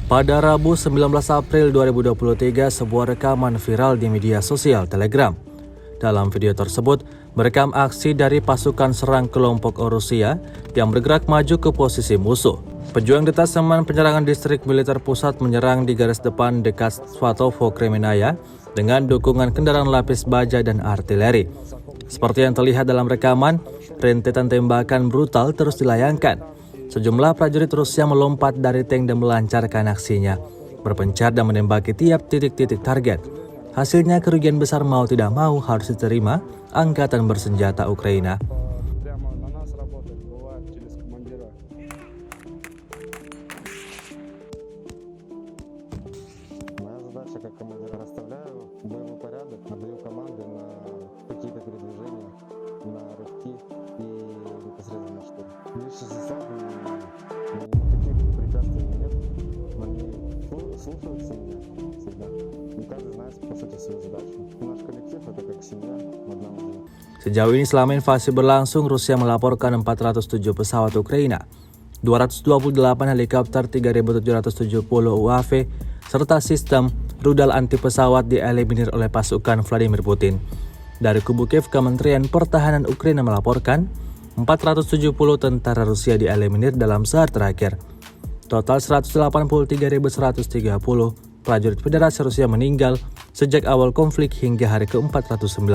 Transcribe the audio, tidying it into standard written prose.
Pada Rabu 19 April 2023, sebuah rekaman viral di media sosial Telegram. Dalam video tersebut, merekam aksi dari pasukan serang kelompok Rusia yang bergerak maju ke posisi musuh. Pejuang detasemen penyerangan distrik militer pusat menyerang di garis depan dekat Svatovo Kremenaya dengan dukungan kendaraan lapis baja dan artileri. Seperti yang terlihat dalam rekaman, rentetan tembakan brutal terus dilayangkan. Sejumlah prajurit Rusia melompat dari tank dan melancarkan aksinya, berpencar dan menembaki tiap titik-titik target. Hasilnya kerugian besar mau tidak mau harus diterima angkatan bersenjata Ukraina. Слушаются меня всегда. И каждый знает, по сути, свою задачу. Наш коллектив — это как семья, одна уже. Sejauh ini selama invasi berlangsung, Rusia melaporkan 407 pesawat Ukraina, 228 helikopter, 3.770 UAV, serta sistem rudal anti pesawat dieliminir oleh pasukan Vladimir Putin. Dari kubu Kiev, Kementerian Pertahanan Ukraina melaporkan 470 tentara Rusia dieliminir dalam sehari terakhir. Total 183.130 prajurit Federasi Rusia meninggal sejak awal konflik hingga hari ke-419.